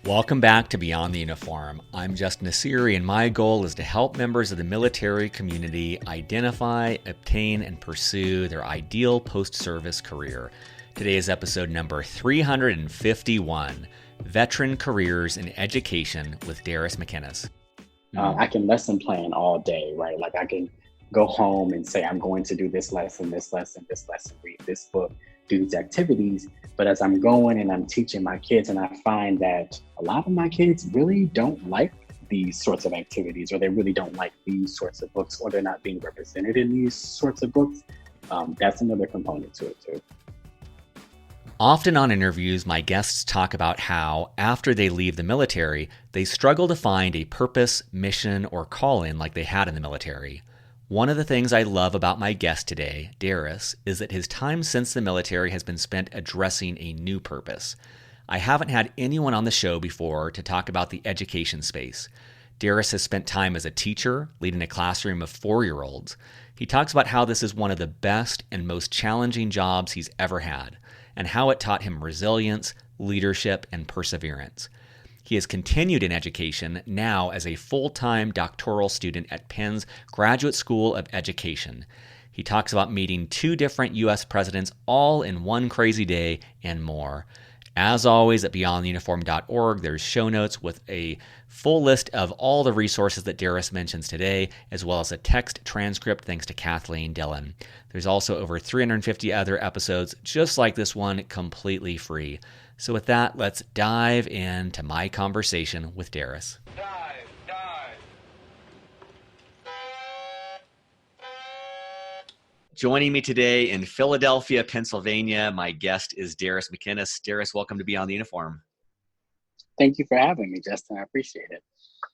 Welcome back to Beyond the Uniform. I'm Justin Nasiri, and my goal is to help members of the military community identify, obtain, and pursue their ideal post-service career. Today is episode number 351, Veteran Careers in Education with Daris McInnis. I can lesson plan all day, right? Like I can go home and say, I'm going to do this lesson, read this book, do these activities. But as I'm going and I'm teaching my kids, and I find that a lot of my kids really don't like these sorts of activities, or they really don't like these sorts of books, or they're not being represented in these sorts of books. That's another component to it too. Often on interviews, my guests talk about how, after they leave the military, they struggle to find a purpose, mission, or call-in like they had in the military. One of the things I love about my guest today, Daris, is that his time since the military has been spent addressing a new purpose. I haven't had anyone on the show before to talk about the education space. Daris has spent time as a teacher, leading a classroom of 4-year-olds. He talks about how this is one of the best and most challenging jobs he's ever had, and how it taught him resilience, leadership, and perseverance. He has continued in education now as a full-time doctoral student at Penn's Graduate School of Education. He talks about meeting 2 different U.S. presidents all in one crazy day and more. As always, at beyondtheuniform.org, there's show notes with a full list of all the resources that Daris mentions today, as well as a text transcript thanks to Kathleen Dillon. There's also over 350 other episodes just like this one, completely free. So with that, let's dive into my conversation with Daris. Dive. Joining me today in Philadelphia, Pennsylvania, my guest is Daris McInnis. Daris, welcome to Beyond the Uniform. Thank you for having me, Justin. I appreciate it.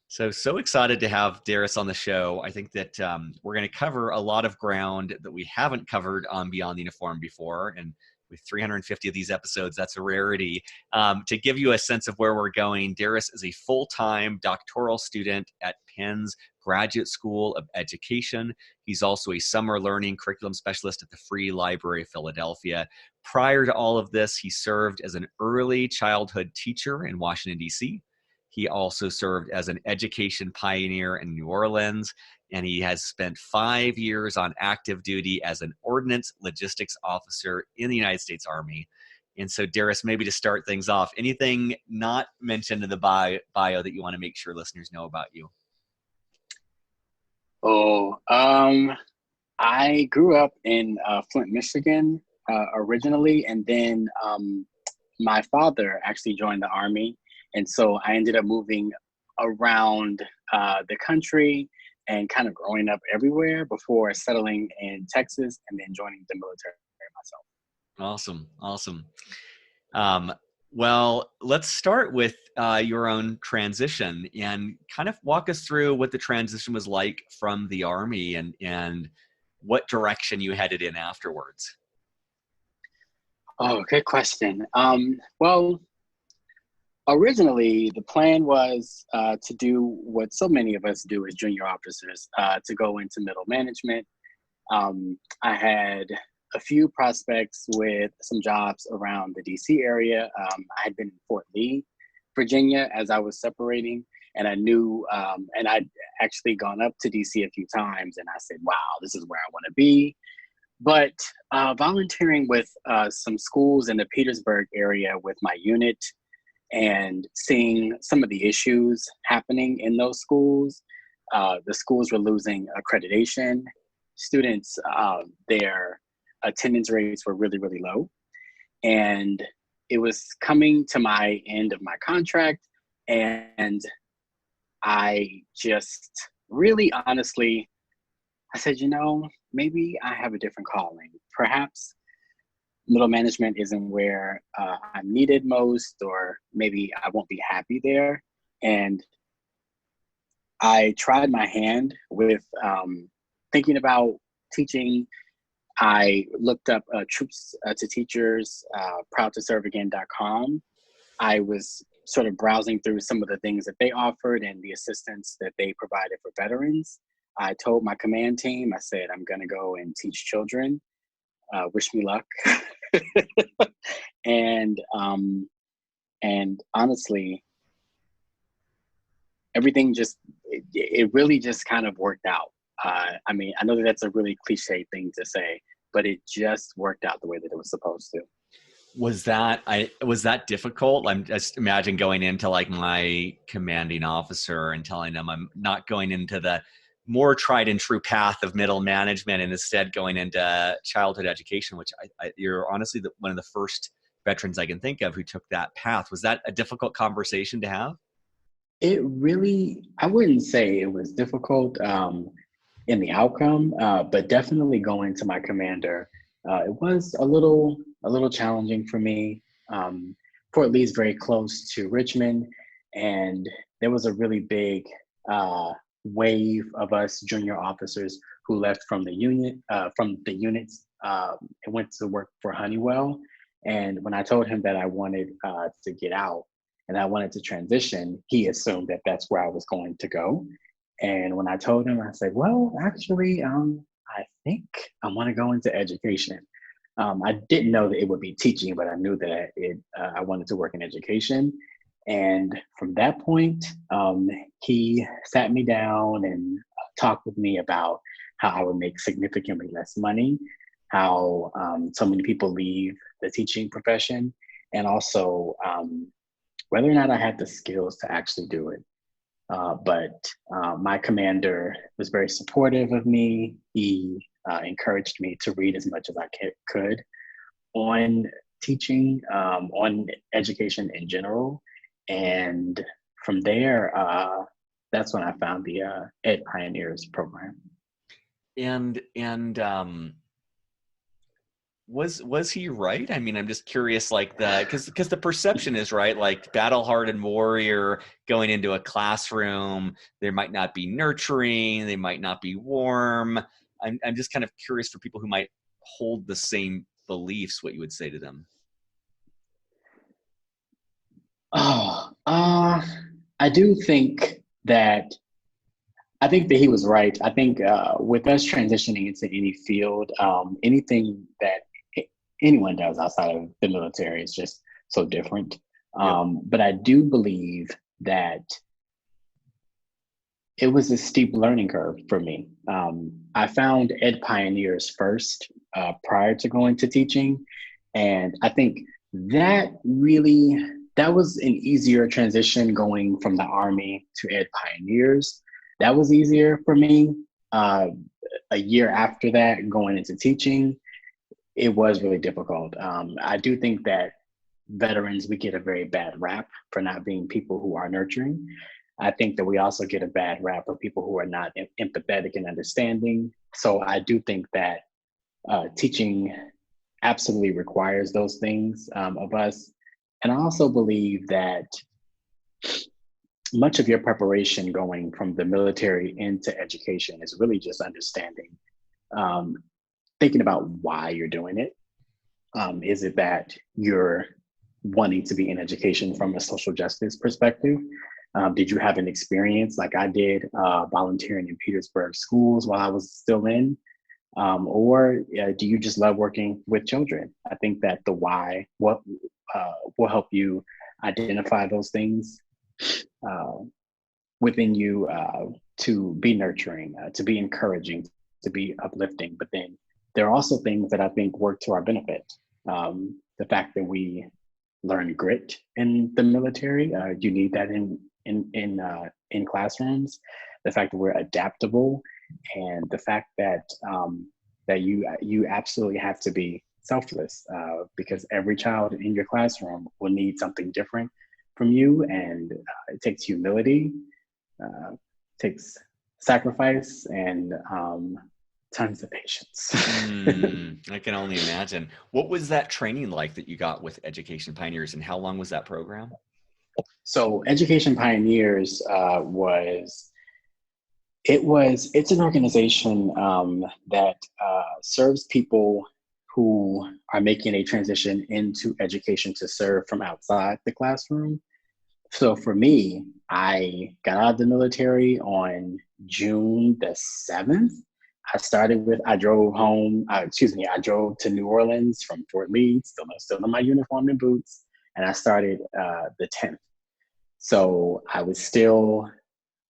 So excited to have Daris on the show. I think that we're going to cover a lot of ground that we haven't covered on Beyond the Uniform before. And with 350 of these episodes, that's a rarity. To give you a sense of where we're going, Daris is a full-time doctoral student at Penn's Graduate School of Education. He's also a summer learning curriculum specialist at the Free Library of Philadelphia. Prior to all of this, he served as an early childhood teacher in Washington, D.C. He also served as an education pioneer in New Orleans, and he has spent 5 years on active duty as an Ordnance Logistics Officer in the United States Army. And so, Daris, maybe to start things off, anything not mentioned in the bio that you want to make sure listeners know about you? I grew up in Flint, Michigan, originally, and then my father actually joined the Army, and so I ended up moving around the country and kind of growing up everywhere before settling in Texas and then joining the military myself. Awesome. Well, let's start with your own transition and kind of walk us through what the transition was like from the Army and what direction you headed in afterwards. Oh, good question. Well, originally the plan was to do what so many of us do as junior officers, to go into middle management. I had a few prospects with some jobs around the DC area. I had been in Fort Lee, Virginia, as I was separating, and I knew, and I'd actually gone up to DC a few times, and I said, wow, this is where I want to be. But volunteering with some schools in the Petersburg area with my unit and seeing some of the issues happening in those schools, the schools were losing accreditation. Students, their attendance rates were really, really low. And it was coming to my end of my contract. And I just really honestly, I said, maybe I have a different calling. Perhaps middle management isn't where I'm needed most, or maybe I won't be happy there. And I tried my hand with thinking about teaching. I looked up Troops to Teachers, proudtoserveagain.com. I was sort of browsing through some of the things that they offered and the assistance that they provided for veterans. I told my command team, I said, I'm going to go and teach children. Wish me luck. And honestly, everything just it really just kind of worked out. I mean, I know that that's a really cliche thing to say, but it just worked out the way that it was supposed to. Was that difficult? I'm just imagine going into like my commanding officer and telling them I'm not going into the more tried and true path of middle management and instead going into childhood education, which you're honestly one of the first veterans I can think of who took that path. Was that a difficult conversation to have? It really, I wouldn't say it was difficult in the outcome, but definitely going to my commander, it was a little challenging for me. Fort Lee's very close to Richmond, and there was a really big uh, wave of us junior officers who left from the units, and went to work for Honeywell. And when I told him that I wanted to get out, and I wanted to transition, he assumed that that's where I was going to go. And when I told him, I said, well, actually, I think I want to go into education. I didn't know that it would be teaching, but I knew that I wanted to work in education. And from that point, he sat me down and talked with me about how I would make significantly less money, how so many people leave the teaching profession, and also whether or not I had the skills to actually do it. But my commander was very supportive of me. He encouraged me to read as much as I could on teaching, on education in general. And from there, that's when I found the Ed Pioneers program. And was he right? I mean, I'm just curious, like because the perception is right, like battle hardened warrior going into a classroom, there might not be nurturing, they might not be warm. I'm just kind of curious for people who might hold the same beliefs, what you would say to them. Oh, I do think that I think that he was right. I think with us transitioning into any field, anything that anyone does outside of the military is just so different. Yep. But I do believe that it was a steep learning curve for me. I found Ed Pioneers first prior to going to teaching. And I think that really, that was an easier transition going from the Army to Ed Pioneers. That was easier for me. Uh, a year after that, going into teaching, it was really difficult. I do think that veterans, we get a very bad rap for not being people who are nurturing. I think that we also get a bad rap for people who are not empathetic and understanding. So I do think that teaching absolutely requires those things of us. And I also believe that much of your preparation going from the military into education is really just understanding, um, thinking about why you're doing it. Is it that you're wanting to be in education from a social justice perspective? Did you have an experience like I did volunteering in Petersburg schools while I was still in? Or do you just love working with children? I think that the why, what will help you identify those things uh, within you to be nurturing, to be encouraging, to be uplifting. But then there are also things that I think work to our benefit. The fact that we learn grit in the military, you need that in classrooms. The fact that we're adaptable, and the fact that that you absolutely have to be selfless because every child in your classroom will need something different from you, and it takes humility, takes sacrifice, and tons of patience. I can only imagine. What was that training like that you got with Education Pioneers, and how long was that program? So Education Pioneers it's an organization that serves people who are making a transition into education to serve from outside the classroom. So for me, I got out of the military on June the 7th. I drove home, I drove to New Orleans from Fort Lee, still in my uniform and boots, and I started the 10th. So I was still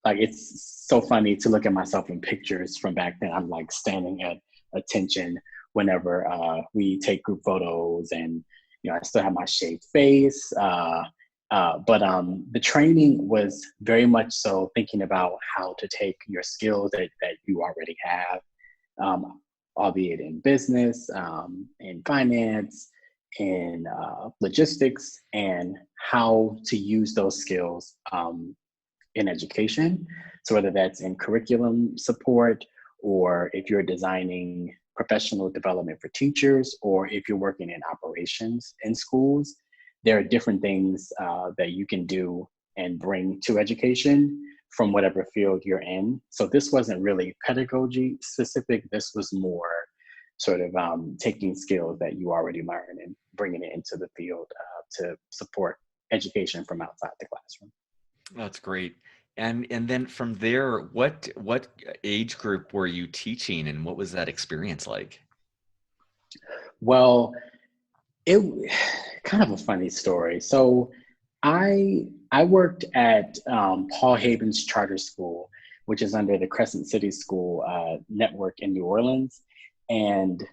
like it's so funny to look at myself in pictures from back then. I'm like standing at attention whenever we take group photos, and I still have my shaved face. But the training was very much so thinking about how to take your skills that you already have, albeit in business, in finance, in logistics, and how to use those skills in education. So whether that's in curriculum support, or if you're designing professional development for teachers, or if you're working in operations in schools, there are different things that you can do and bring to education from whatever field you're in. So this wasn't really pedagogy specific. This was more sort of taking skills that you already learned and bringing it into the field to support education from outside the classroom. That's great. And then from there, what age group were you teaching, and what was that experience like? Well, it kind of a funny story. So I worked at Paul Haben's charter school, which is under the Crescent City School network in New Orleans. And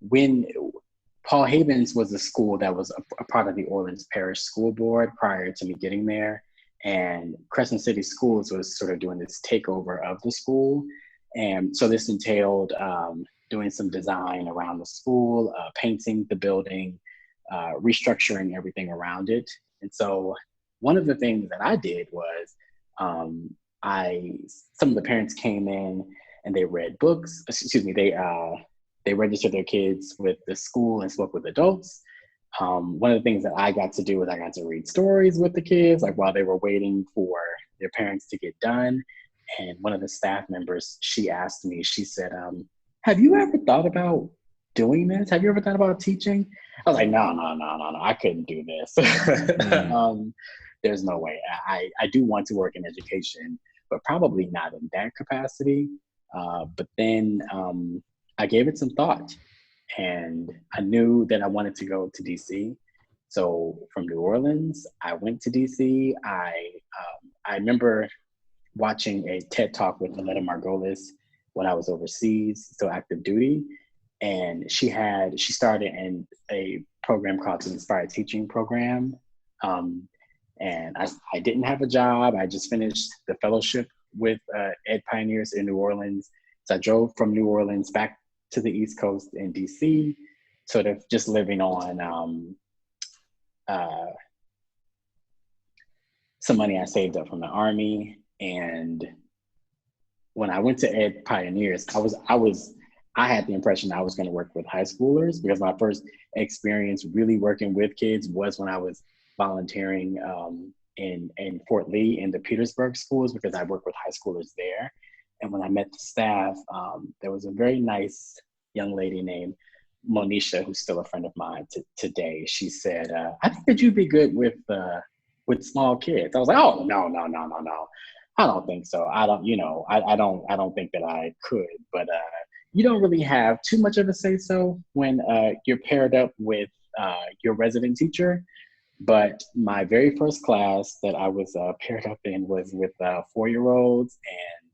when Paul Haben's was a school that was a part of the Orleans Parish School Board prior to me getting there. And Crescent City Schools was sort of doing this takeover of the school. And so this entailed doing some design around the school, painting the building, restructuring everything around it. And so one of the things that I did was some of the parents came in and they read books. Excuse me, they registered their kids with the school and spoke with adults. One of the things that I got to do was I got to read stories with the kids, like while they were waiting for their parents to get done. And one of the staff members, she asked me, she said, have you ever thought about doing this? Have you ever thought about teaching? I was like, no, I couldn't do this. There's no way. I do want to work in education, but probably not in that capacity. But then I gave it some thought, and I knew that I wanted to go to DC. So from New Orleans, I went to DC. I remember watching a TED Talk with Aletta Margolis when I was overseas, still active duty. And she started in a program called the Inspired Teaching Program. And I didn't have a job. I just finished the fellowship with Ed Pioneers in New Orleans. So I drove from New Orleans back to the East Coast in DC, sort of just living on some money I saved up from the Army. And when I went to Ed Pioneers, I had the impression I was going to work with high schoolers, because my first experience really working with kids was when I was volunteering in Fort Lee in the Petersburg schools, because I worked with high schoolers there. And when I met the staff, there was a very nice young lady named Monisha, who's still a friend of mine today. She said, I think that you'd be good with small kids. I was like, oh, no. I don't think so. I don't think that I could, but you don't really have too much of a say so when you're paired up with your resident teacher. But my very first class that I was paired up in was with 4-year-olds. And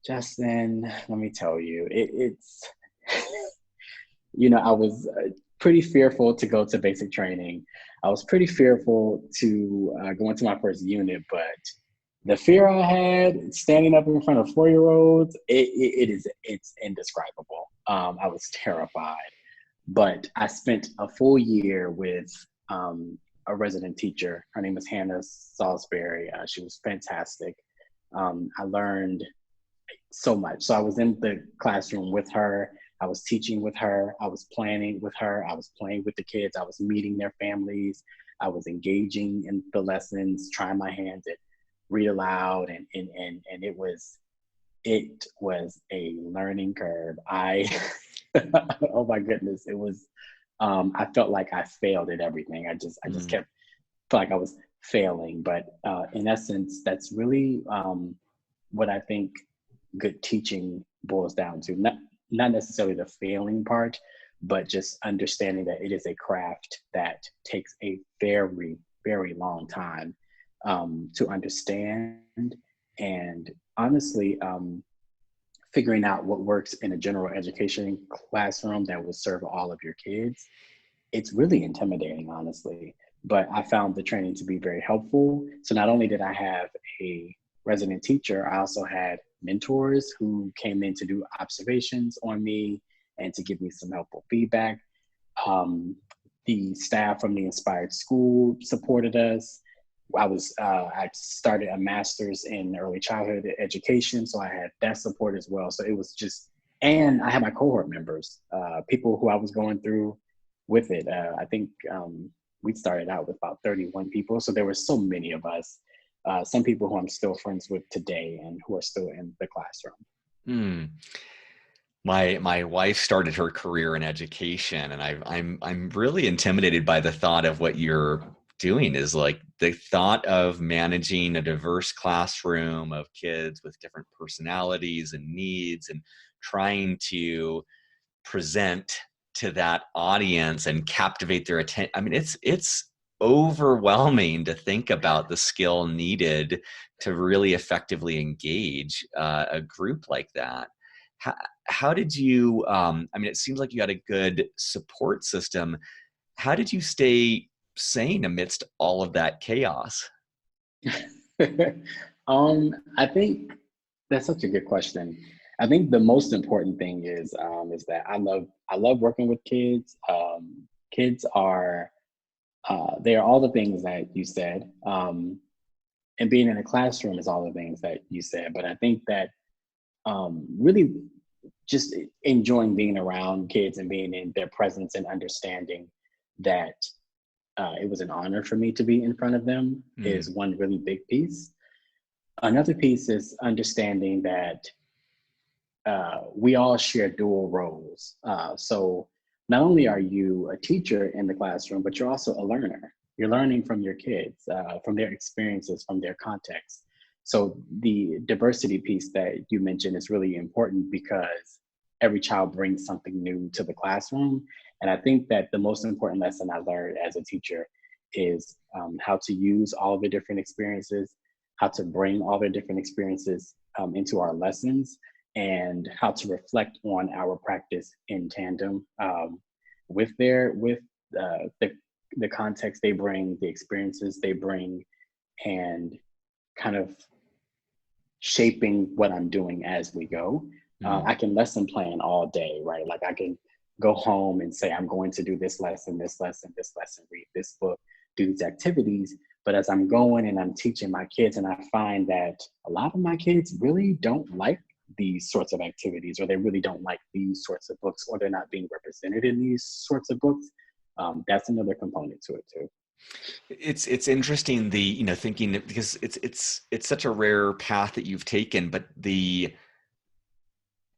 Justin, let me tell you, it's, I was pretty fearful to go to basic training. I was pretty fearful to go into my first unit, but the fear I had standing up in front of 4-year-olds, it's indescribable. I was terrified, but I spent a full year with a resident teacher. Her name was Hannah Salisbury. She was fantastic. I learned so much. So I was in the classroom with her. I was teaching with her. I was planning with her. I was playing with the kids. I was meeting their families. I was engaging in the lessons, trying my hands at read aloud, and it was a learning curve. Oh my goodness, it was. I felt like I failed at everything. I just kept felt like I was failing. But in essence, that's really what I think good teaching boils down to. Not necessarily the failing part, but just understanding that it is a craft that takes a very, very long time to understand And honestly, figuring out what works in a general education classroom that will serve all of your kids, it's really intimidating, honestly. But I found the training to be very helpful. So not only did I have a resident teacher, I also had mentors who came in to do observations on me and to give me some helpful feedback. Um, the staff from the Inspired School supported us. I started a master's in early childhood education, so I had that support as well. So it was just, and I had my cohort members, people who I was going through with it. I think we started out with about 31 people, so there were so many of us. Some people who I'm still friends with today and who are still in the classroom. Hmm. My wife started her career in education, and I'm really intimidated by the thought of what you're doing. Is like the thought of managing a diverse classroom of kids with different personalities and needs, and trying to present to that audience and captivate their attention. I mean, it's overwhelming to think about the skill needed to really effectively engage a group like that. How, how did you? I mean, it seems like you had a good support system. How did you stay sane amidst all of that chaos? I think that's such a good question. I think the most important thing is that I love working with kids. Kids are they are all the things that you said, and being in a classroom is all the things that you said. But I think that really just enjoying being around kids and being in their presence and understanding that it was an honor for me to be in front of them Hmm. is one really big piece. Another piece is understanding that we all share dual roles. So not only are you a teacher in the classroom, but you're also a learner. You're learning from your kids, from their experiences, from their context. So the diversity piece that you mentioned is really important because every child brings something new to the classroom. And I think that the most important lesson I learned as a teacher is how to use all the different experiences, how to bring all the different experiences into our lessons, and how to reflect on our practice in tandem with the context they bring, the experiences they bring, and kind of shaping what I'm doing as we go. Hmm. I can lesson plan all day, right? Like I can go home and say, I'm going to do this lesson, this lesson, this lesson, read this book, do these activities. But as I'm going and I'm teaching my kids, and I find that a lot of my kids really don't like these sorts of activities, or they really don't like these sorts of books, or they're not being represented in these sorts of books. That's another component to it too. It's interesting the thinking because it's such a rare path that you've taken, but the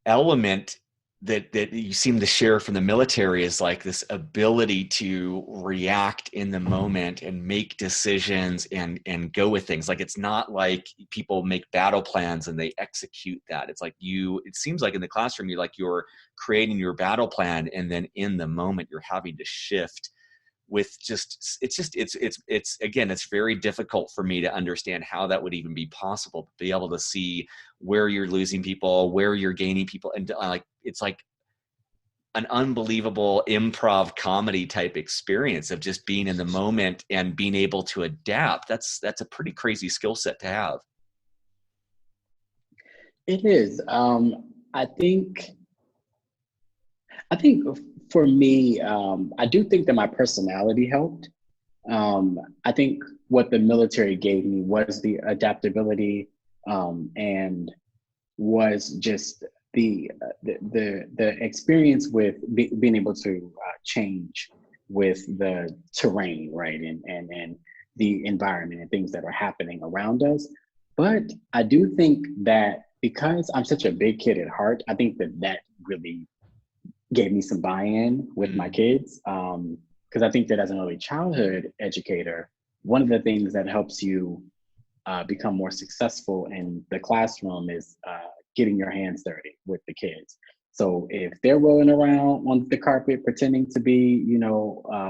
element that you seem to share from the military is like this ability to react in the moment and make decisions and go with things. Like it's not like people make battle plans and they execute that. It's like it seems like in the classroom you're creating your battle plan, and then in the moment you're having to shift with it's again, it's very difficult for me to understand how that would even be possible to be able to see where you're losing people, where you're gaining people, and like it's like an unbelievable improv comedy type experience of just being in the moment and being able to adapt. That's a pretty crazy skill set to have. It is. I think I think for me, I do think that my personality helped. I think what the military gave me was the adaptability, and was just the experience with being able to change with the terrain, right, and the environment and things that are happening around us. But I do think that because I'm such a big kid at heart, I think that that really gave me some buy-in with my Mm, kids. Because I think that as an early childhood educator, one of the things that helps you become more successful in the classroom is getting your hands dirty with the kids. So if they're rolling around on the carpet pretending to be,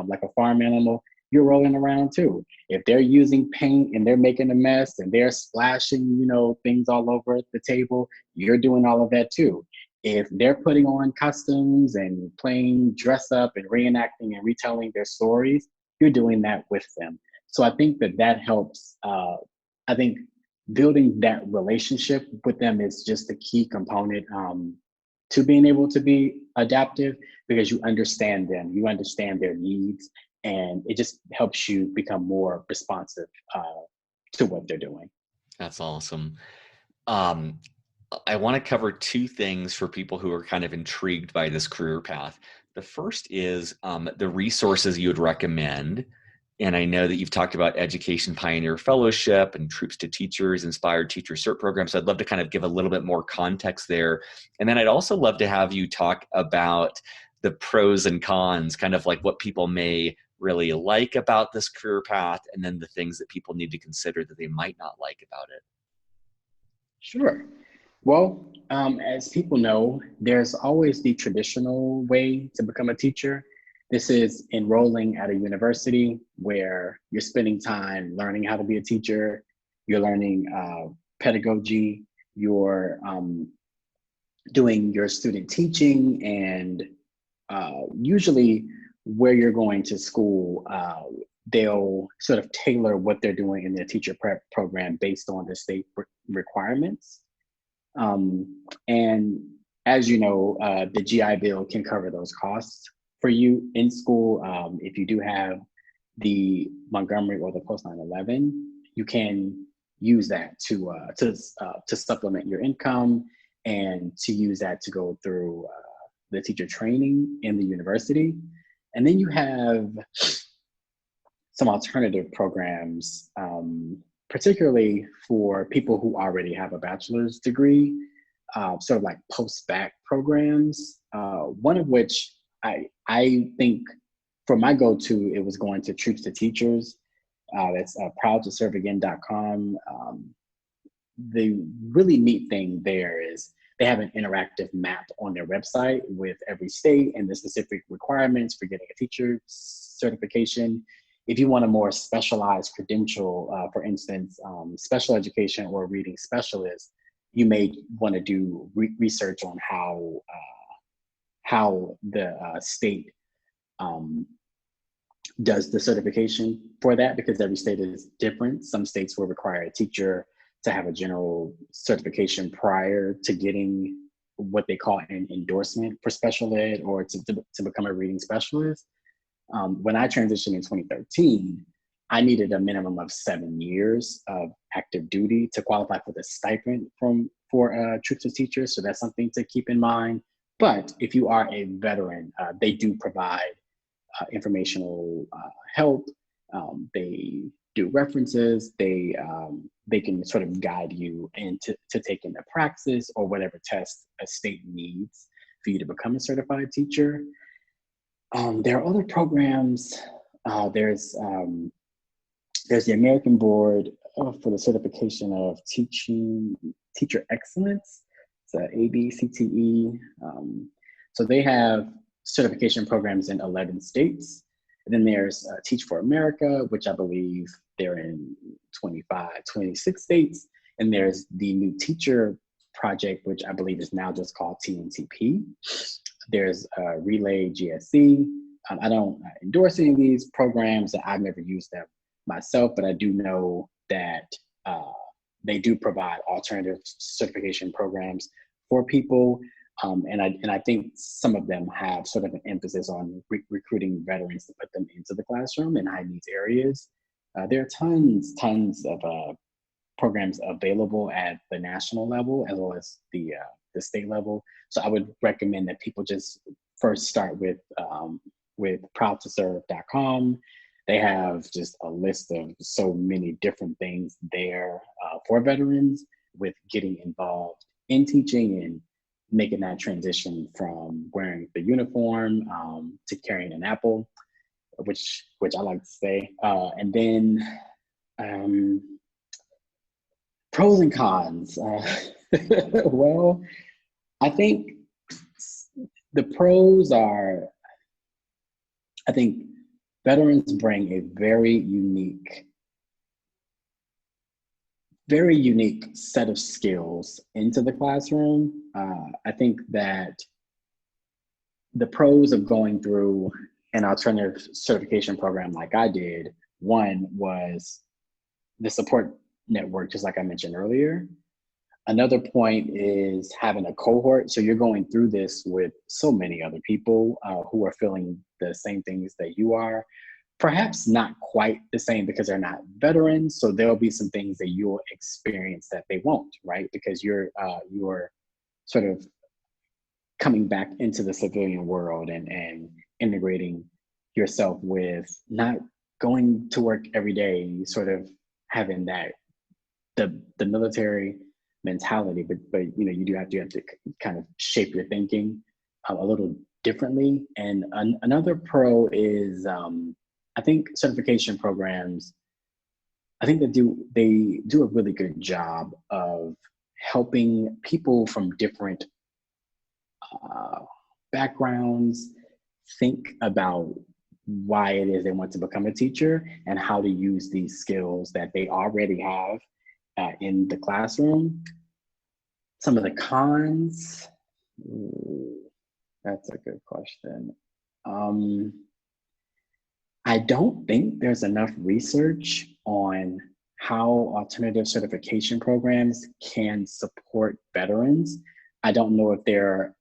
like a farm animal, you're rolling around too. If they're using paint and they're making a mess and they're splashing, things all over the table, you're doing all of that too. If they're putting on costumes and playing dress up and reenacting and retelling their stories, you're doing that with them. So I think that helps. I think building that relationship with them is just a key component to being able to be adaptive, because you understand them, you understand their needs, and it just helps you become more responsive to what they're doing. That's awesome. I want to cover two things for people who are kind of intrigued by this career path. The first is the resources you would recommend. And I know that you've talked about Education Pioneer Fellowship and Troops to Teachers, Inspired Teacher Cert Programs. So I'd love to kind of give a little bit more context there. And then I'd also love to have you talk about the pros and cons, kind of like what people may really like about this career path, and then the things that people need to consider that they might not like about it. Sure. Well, as people know, there's always the traditional way to become a teacher. This is enrolling at a university where you're spending time learning how to be a teacher, you're learning pedagogy, you're doing your student teaching, and usually where you're going to school, they'll sort of tailor what they're doing in their teacher prep program based on the state requirements. And as you know, the GI Bill can cover those costs for you in school. If you do have the Montgomery or the post 9/11, you can use that to supplement your income and to use that to go through the teacher training in the university. And then you have some alternative programs, particularly for people who already have a bachelor's degree, sort of like post-bac programs, one of which I think for my go-to, it was going to Troops to Teachers. That's proudtoserveagain.com. The really neat thing there is they have an interactive map on their website with every state and the specific requirements for getting a teacher certification. If you want a more specialized credential, for instance, special education or reading specialist, you may want to do research on how the state does the certification for that, because every state is different. Some states will require a teacher to have a general certification prior to getting what they call an endorsement for special ed or to become a reading specialist. When I transitioned in 2013, I needed a minimum of 7 years of active duty to qualify for the stipend for Troops to Teachers. So that's something to keep in mind. But if you are a veteran, they do provide informational help. They do references. They can sort of guide you into taking the praxis or whatever test a state needs for you to become a certified teacher. There are other programs. There's the American Board for the Certification of Teacher Excellence. It's ABCTE. So they have certification programs in 11 states. And then there's Teach for America, which I believe they're in 26 states. And there's the New Teacher Project, which I believe is now just called TNTP. There's Relay GSE. I don't endorse any of these programs. I've never used them myself, but I do know that they do provide alternative certification programs for people. And I think some of them have sort of an emphasis on recruiting veterans to put them into the classroom in high needs areas. There are tons of programs available at the national level as well as the state level. So I would recommend that people just first start with proudtoserve.com. They have just a list of so many different things there for veterans with getting involved in teaching and making that transition from wearing the uniform to carrying an apple, which I like to say. And then pros and cons. Well, I think the pros are, I think veterans bring a very unique set of skills into the classroom. I think that the pros of going through an alternative certification program like I did, one was the support network, just like I mentioned earlier. Another point is having a cohort. So you're going through this with so many other people who are feeling the same things that you are. Perhaps not quite the same because they're not veterans. So there'll be some things that you'll experience that they won't, right? Because you're sort of coming back into the civilian world and integrating yourself with not going to work every day, sort of having that the military mentality, but you do have to kind of shape your thinking a little differently. And another pro is I think certification programs, I think they do a really good job of helping people from different backgrounds think about why it is they want to become a teacher and how to use these skills that they already have in the classroom. Some of the cons, that's a good question. I don't think there's enough research on how alternative certification programs can support veterans. I don't know if there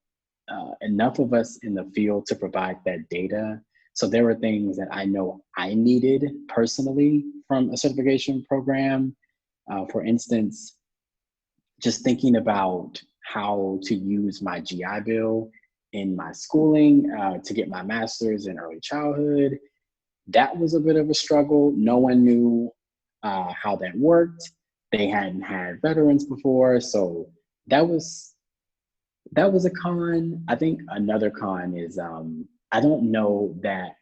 are enough of us in the field to provide that data. So there were things that I know I needed personally from a certification program. For instance, just thinking about how to use my GI Bill in my schooling to get my master's in early childhood. That was a bit of a struggle. No one knew how that worked. They hadn't had veterans before, so that was a con. I think another con is I don't know that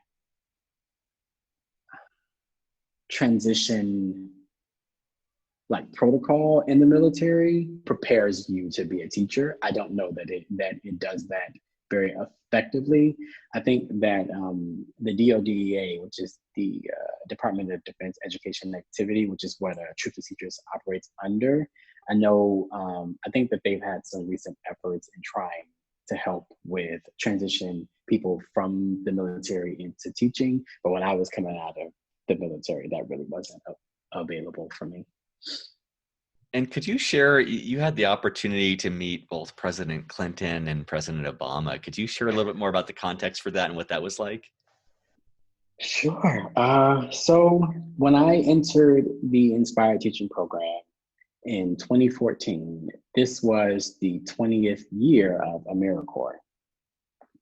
transition like protocol in the military prepares you to be a teacher. I don't know that it does that very effectively. I think that the DODEA, which is the Department of Defense Education Activity, which is what Truth to Teachers operates under, I think that they've had some recent efforts in trying to help with transition people from the military into teaching. But when I was coming out of the military, that really wasn't available for me. And could you share, you had the opportunity to meet both President Clinton and President Obama. Could you share a little bit more about the context for that and what that was like? Sure. So when I entered the Inspired Teaching Program in 2014, this was the 20th year of AmeriCorps.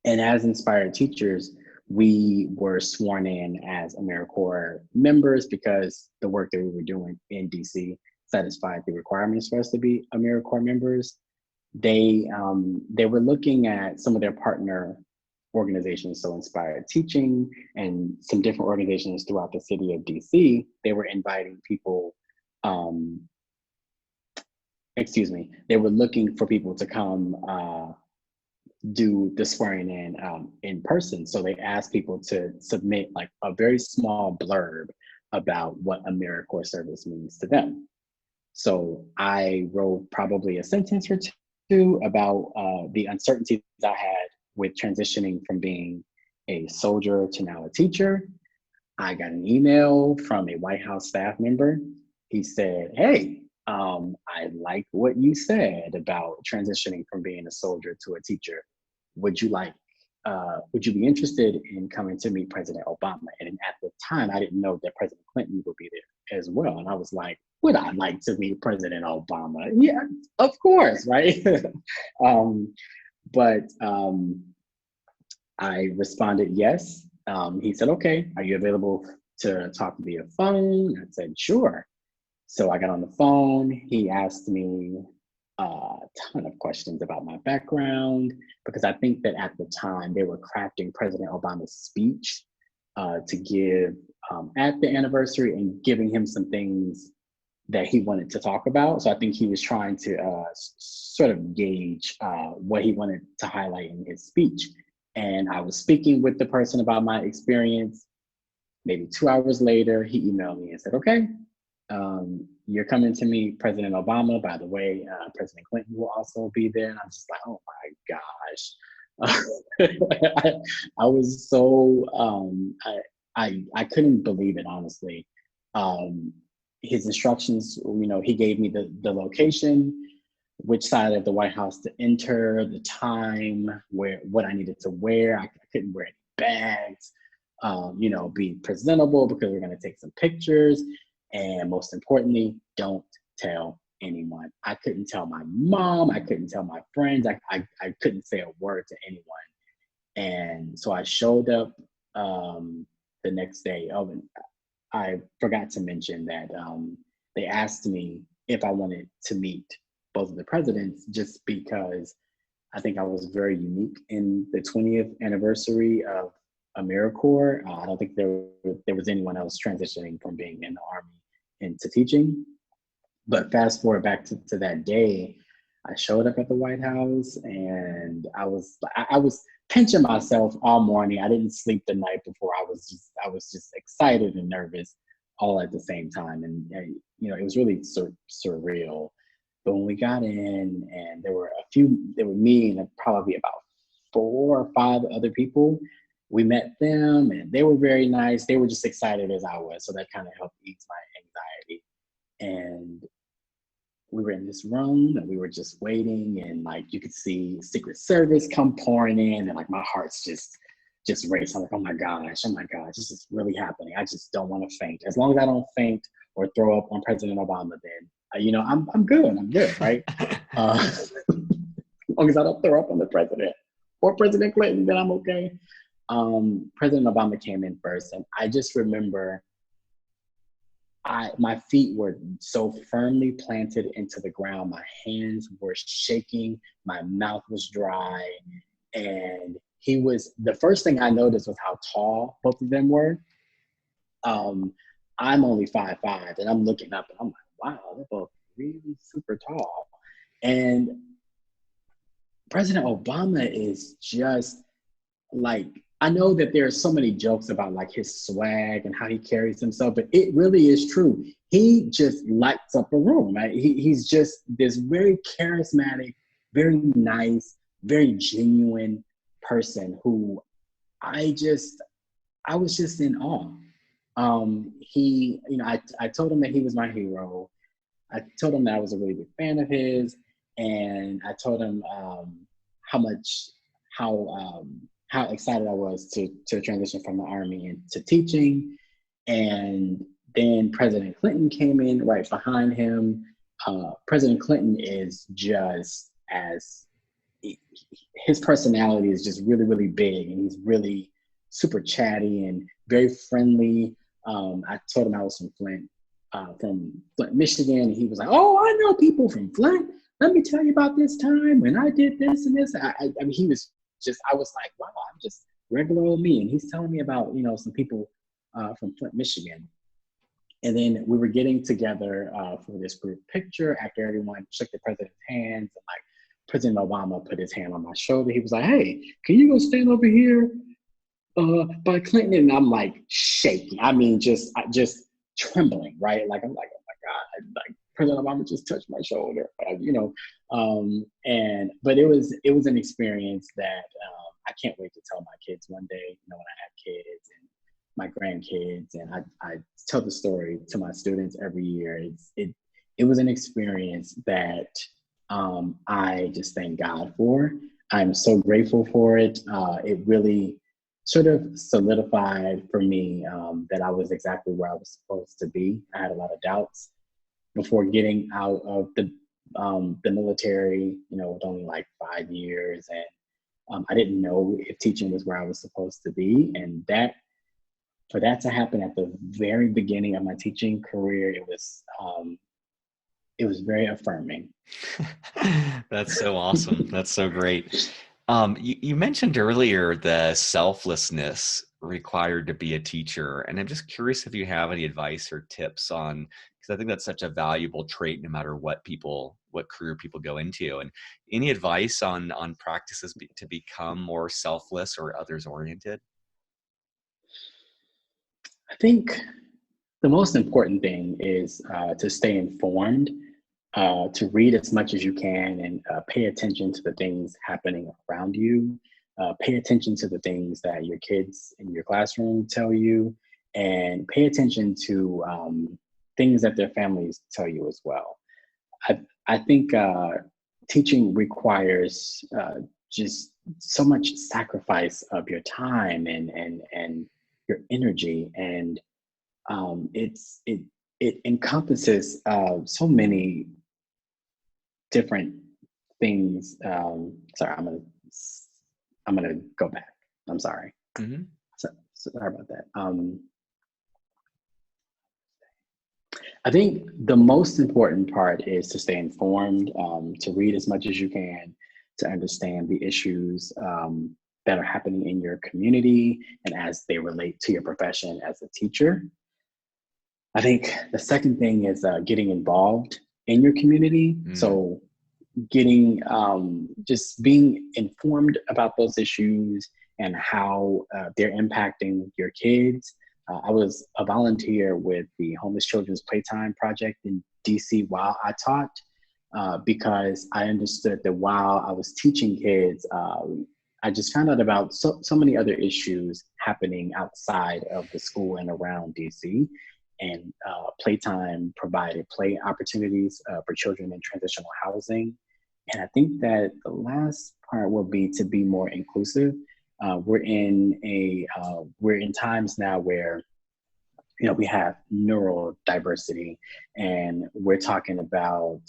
And as Inspired Teachers, we were sworn in as AmeriCorps members because the work that we were doing in DC satisfied the requirements for us to be AmeriCorps members. They were looking at some of their partner organizations, so Inspired Teaching and some different organizations throughout the city of DC. They were inviting people, they were looking for people to come do the swearing in person. So they asked people to submit like a very small blurb about what AmeriCorps service means to them. So I wrote probably a sentence or two about the uncertainties I had with transitioning from being a soldier to now a teacher. I got an email from a White House staff member. He said, "Hey, I like what you said about transitioning from being a soldier to a teacher. Would you be interested in coming to meet President Obama?" And at the time, I didn't know that President Clinton would be there as well. And I was like, would I like to meet President Obama? Yeah, of course, right? But I responded yes. He said, "Okay, are you available to talk via phone?" I said, "Sure." So I got on the phone. He asked me a ton of questions about my background because I think that at the time they were crafting President Obama's speech to give at the anniversary and giving him some things that he wanted to talk about. So I think he was trying to sort of gauge what he wanted to highlight in his speech. And I was speaking with the person about my experience. Maybe 2 hours later, he emailed me and said, okay, you're coming to meet President Obama. By the way, President Clinton will also be there. And I'm just like, oh my gosh. I was so, I couldn't believe it, honestly. Um, his instructions, he gave me the location, which side of the White House to enter, the time, what I needed to wear. I couldn't wear any bags. Be presentable because we're going to take some pictures. And most importantly, don't tell anyone. I couldn't tell my mom. I couldn't tell my friends. I couldn't say a word to anyone. And so I showed up the next day. Oh, and I forgot to mention that they asked me if I wanted to meet both of the presidents just because I think I was very unique in the 20th anniversary of AmeriCorps. I don't think there was anyone else transitioning from being in the Army into teaching. But fast forward back to that day, I showed up at the White House and I was pinching myself all morning. I didn't sleep the night before. I was just excited and nervous all at the same time. And it was really surreal. But when we got in, and there were me and probably about 4 or 5 other people. We met them and they were very nice. They were just excited as I was. So that kind of helped ease my anxiety. And we were in this room and we were just waiting, and like you could see Secret Service come pouring in, and like my heart's just racing. I'm like, oh my gosh, this is really happening. I just don't want to faint. As long as I don't faint or throw up on President Obama, then I'm good, right? As long as I don't throw up on the president or President Clinton, then I'm okay. President Obama came in first, and I just remember my feet were so firmly planted into the ground. My hands were shaking. My mouth was dry. And the first thing I noticed was how tall both of them were. I'm only 5'5", and I'm looking up and I'm like, wow, they're both really super tall. And President Obama is just like, I know that there are so many jokes about like his swag and how he carries himself, but it really is true. He just lights up a room. Right? He's just this very charismatic, very nice, very genuine person who I was just in awe. I told him that he was my hero. I told him that I was a really big fan of his, and I told him how excited I was to transition from the Army into teaching. And then President Clinton came in right behind him. President Clinton is his personality is just really, really big, and he's really super chatty and very friendly. I told him I was from Flint, Michigan, and he was like, "Oh, I know people from Flint. Let me tell you about this time when I did this and this." I mean, he was I was like, wow, I'm just regular old me. And he's telling me about, some people from Flint, Michigan. And then we were getting together for this group picture after everyone shook the president's hands. And like President Obama put his hand on my shoulder. He was like, hey, can you go stand over here by Clinton? And I'm like shaking. I mean, just trembling, right? Like, I'm like, oh my God, like President Obama just touched my shoulder, but it was an experience that I can't wait to tell my kids one day, when I have kids and my grandkids, and I tell the story to my students every year. It was an experience that I just thank God for. I'm so grateful for it. It really sort of solidified for me that I was exactly where I was supposed to be. I had a lot of doubts before getting out of the military, with only like 5 years. And I didn't know if teaching was where I was supposed to be. And for that to happen at the very beginning of my teaching career, it was very affirming. That's so awesome. That's so great. You mentioned earlier the selflessness required to be a teacher, and I'm just curious if you have any advice or tips on, because I think that's such a valuable trait no matter what career people go into. And any advice on practices to become more selfless or others oriented? I think the most important thing is to stay informed, to read as much as you can, and pay attention to the things happening around you. Pay attention to the things that your kids in your classroom tell you, and pay attention to things that their families tell you as well. I think teaching requires just so much sacrifice of your time and your energy, and it encompasses so many different things. Sorry, I'm gonna go back. I'm sorry. Mm-hmm. Sorry about that. I think the most important part is to stay informed, to read as much as you can, to understand the issues that are happening in your community and as they relate to your profession as a teacher. I think the second thing is getting involved in your community. So getting just being informed about those issues and how they're impacting your kids. I was a volunteer with the Homeless Children's Playtime Project in DC while I taught, because I understood that while I was teaching kids, I just found out about so many other issues happening outside of the school and around DC. And Playtime provided play opportunities for children in transitional housing. And I think that the last part will be to be more inclusive. We're in times now where we have neurodiversity, and we're talking about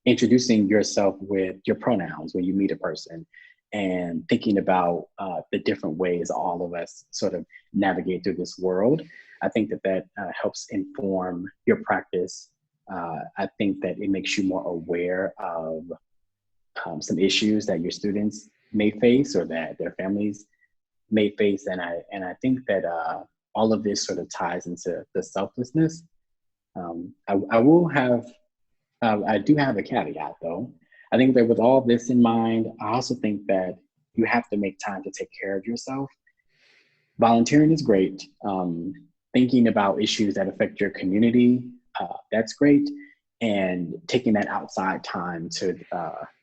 introducing yourself with your pronouns when you meet a person, and thinking about the different ways all of us sort of navigate through this world. I think that helps inform your practice. I think that it makes you more aware of some issues that your students may face or that their families may face. And I think that all of this sort of ties into the selflessness. I do have a caveat though. I think that with all this in mind, I also think that you have to make time to take care of yourself. Volunteering is great. Thinking about issues that affect your community, that's great. And taking that outside time to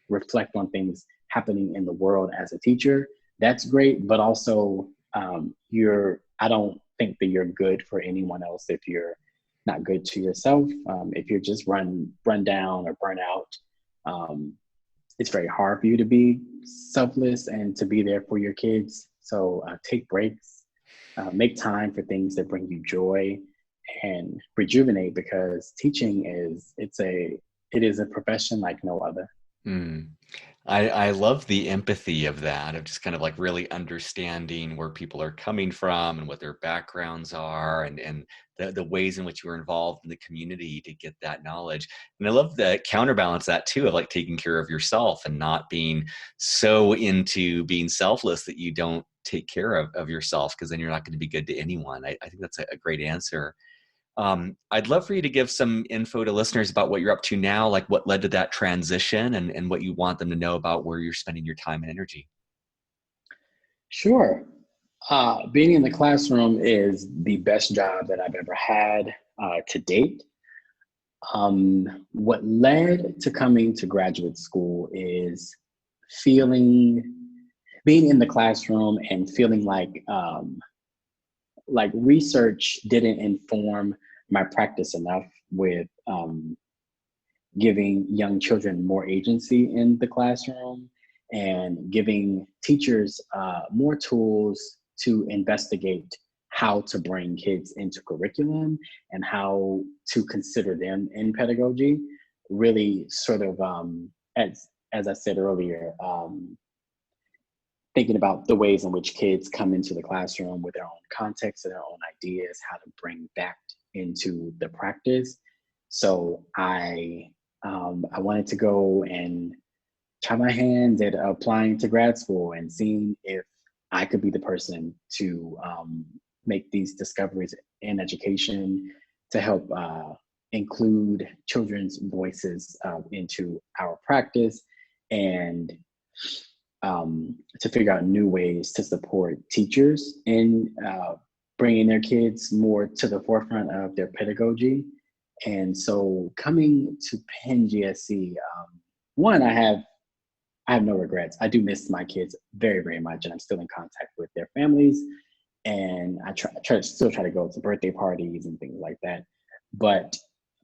reflect on things happening in the world as a teacher, that's great. But also, I don't think that you're good for anyone else if you're not good to yourself. If you're just run down or burn out, it's very hard for you to be selfless and to be there for your kids. So take breaks, make time for things that bring you joy, and rejuvenate, because teaching is a profession like no other. Mm. I love the empathy of that, of just kind of like really understanding where people are coming from and what their backgrounds are, and the ways in which you were involved in the community to get that knowledge. And I love the counterbalance that too, of like taking care of yourself and not being so into being selfless that you don't take care of yourself, because then you're not going to be good to anyone. I think that's a great answer. I'd love for you to give some info to listeners about what you're up to now, like what led to that transition, and what you want them to know about where you're spending your time and energy. Sure. Being in the classroom is the best job that I've ever had to date. What led to coming to graduate school is being in the classroom and feeling like research didn't inform my practice enough with giving young children more agency in the classroom and giving teachers more tools to investigate how to bring kids into curriculum and how to consider them in pedagogy. Really sort of, as I said earlier, thinking about the ways in which kids come into the classroom with their own context and their own ideas, how to bring that into the practice. So I wanted to go and try my hands at applying to grad school and seeing if I could be the person to make these discoveries in education to help include children's voices into our practice, and to figure out new ways to support teachers in bringing their kids more to the forefront of their pedagogy. And so coming to Penn GSE, one, I have no regrets. I do miss my kids very, very much, and I'm still in contact with their families. And I still try to go to birthday parties and things like that. But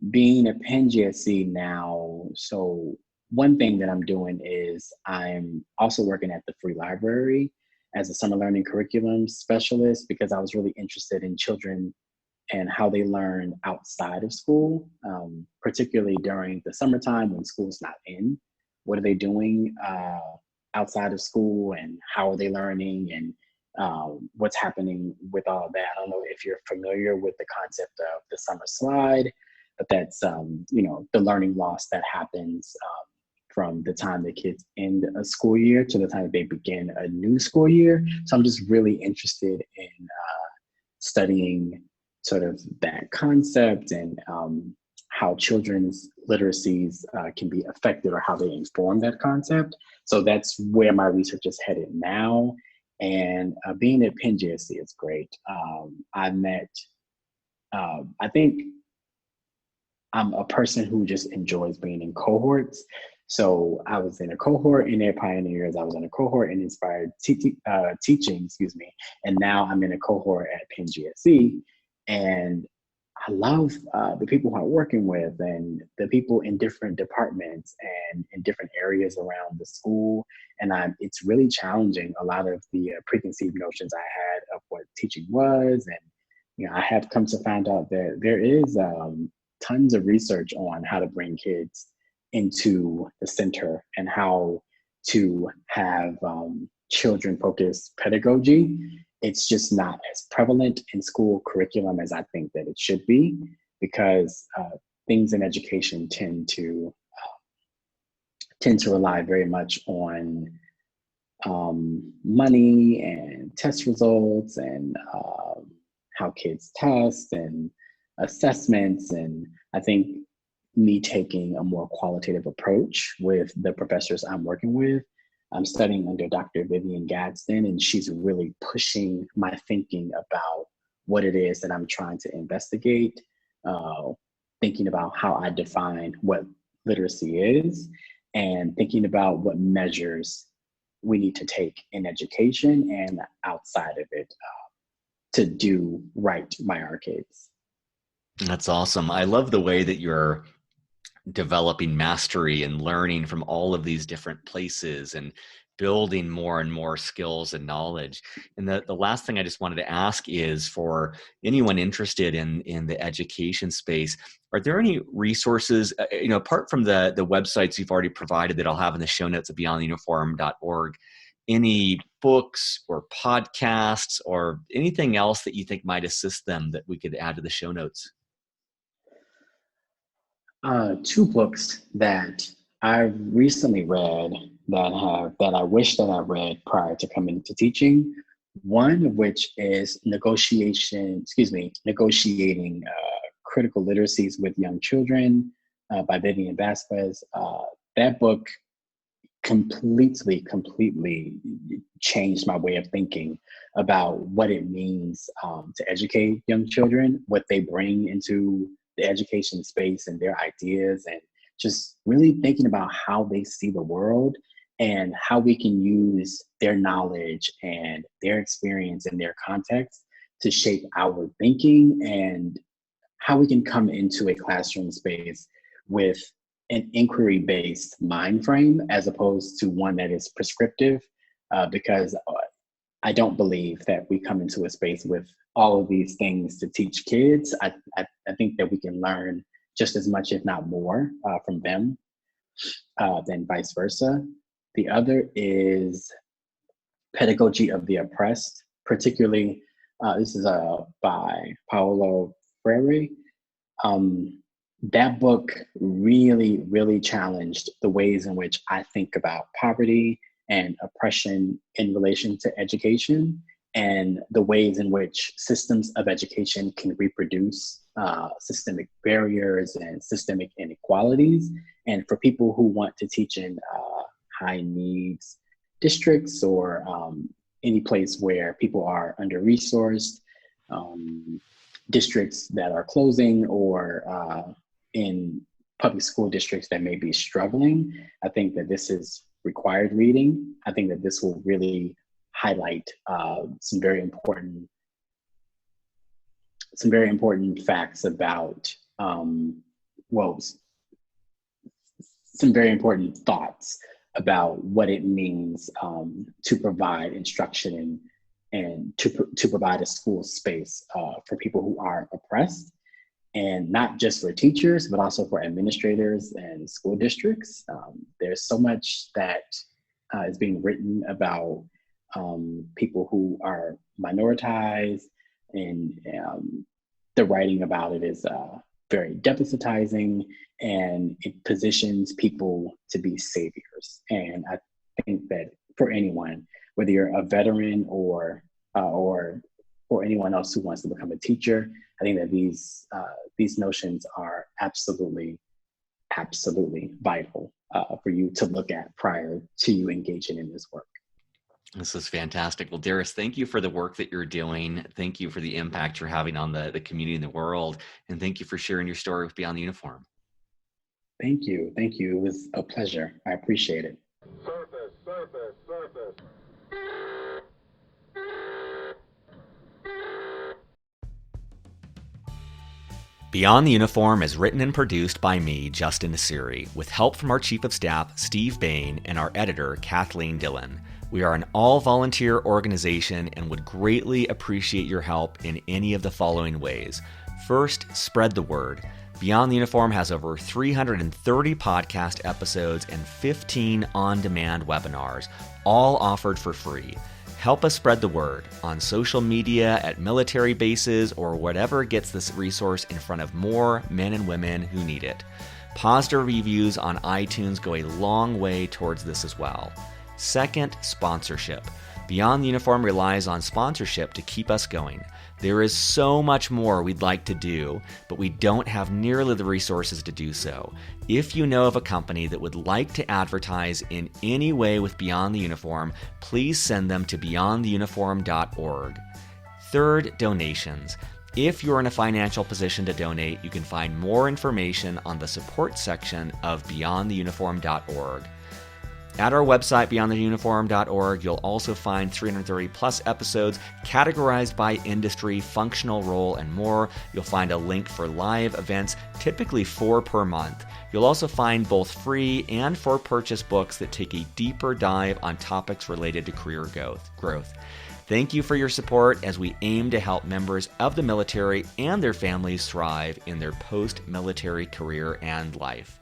being a Penn GSE now, so one thing that I'm doing is I'm also working at the free library as a summer learning curriculum specialist, because I was really interested in children and how they learn outside of school, particularly during the summertime when school's not in. What are they doing outside of school, and how are they learning, and what's happening with all of that? I don't know if you're familiar with the concept of the summer slide, but that's the learning loss that happens from the time the kids end a school year to the time they begin a new school year. So I'm just really interested in studying sort of that concept, and how children's literacies can be affected, or how they inform that concept. So that's where my research is headed now. And being at Penn GSE is great. I think I'm a person who just enjoys being in cohorts. So I was in a cohort in their pioneers. I was in a cohort in inspired teaching, and now I'm in a cohort at Penn GSE. And I love the people who I'm working with, and the people in different departments and in different areas around the school. And it's really challenging a lot of the preconceived notions I had of what teaching was. And I have come to find out that there is tons of research on how to bring kids into the center, and how to have children-focused pedagogy. It's just not as prevalent in school curriculum as I think that it should be, because things in education tend to rely very much on money and test results, and how kids test and assessments. And I think me taking a more qualitative approach with the professors I'm working with. I'm studying under Dr. Vivian Gadsden, and she's really pushing my thinking about what it is that I'm trying to investigate, thinking about how I define what literacy is, and thinking about what measures we need to take in education and outside of it to do right by our kids. That's awesome. I love the way that you're developing mastery and learning from all of these different places and building more and more skills and knowledge. And the last thing I just wanted to ask is, for anyone interested in the education space, are there any resources, apart from the websites you've already provided that I'll have in the show notes at beyondtheuniform.org, any books or podcasts or anything else that you think might assist them that we could add to the show notes? Two books that I recently read that I wish that I read prior to coming into teaching. One of which is Negotiating Critical Literacies with Young Children by Vivian Vasquez. That book completely changed my way of thinking about what it means to educate young children, what they bring into the education space and their ideas, and just really thinking about how they see the world and how we can use their knowledge and their experience and their context to shape our thinking, and how we can come into a classroom space with an inquiry-based mind frame as opposed to one that is prescriptive, because I don't believe that we come into a space with all of these things to teach kids. I think that we can learn just as much, if not more, from them than vice versa. The other is Pedagogy of the Oppressed, particularly, this is by Paulo Freire. That book really challenged the ways in which I think about poverty and oppression in relation to education, and the ways in which systems of education can reproduce systemic barriers and systemic inequalities. And for people who want to teach in high needs districts, or any place where people are under-resourced, districts that are closing or in public school districts that may be struggling. I think that this is required reading. I think that this will really highlight some very important facts about, some very important thoughts about what it means to provide instruction and to provide a school space for people who are oppressed, and not just for teachers, but also for administrators and school districts. There's so much that is being written about people who are minoritized, and the writing about it is very deficitizing, and it positions people to be saviors. And I think that for anyone, whether you're a veteran or anyone else who wants to become a teacher, I think that these notions are absolutely vital for you to look at prior to you engaging in this work. This is fantastic. Well, Daris, thank you for the work that you're doing. Thank you for the impact you're having on the community and the world. And thank you for sharing your story with Beyond the Uniform. Thank you. Thank you. It was a pleasure. I appreciate it. Surface. Beyond the Uniform is written and produced by me, Justin Nassiri, with help from our Chief of Staff, Steve Bain, and our editor, Kathleen Dillon. We are an all-volunteer organization and would greatly appreciate your help in any of the following ways. First, spread the word. Beyond the Uniform has over 330 podcast episodes and 15 on-demand webinars, all offered for free. Help us spread the word on social media, at military bases, or whatever gets this resource in front of more men and women who need it. Positive reviews on iTunes go a long way towards this as well. Second, sponsorship. Beyond the Uniform relies on sponsorship to keep us going. There is so much more we'd like to do, but we don't have nearly the resources to do so. If you know of a company that would like to advertise in any way with Beyond the Uniform, please send them to beyondtheuniform.org. Third, donations. If you're in a financial position to donate, you can find more information on the support section of beyondtheuniform.org. At our website, beyondtheuniform.org, you'll also find 330 plus episodes categorized by industry, functional role, and more. You'll find a link for live events, typically 4 per month. You'll also find both free and for purchase books that take a deeper dive on topics related to career growth. Thank you for your support as we aim to help members of the military and their families thrive in their post-military career and life.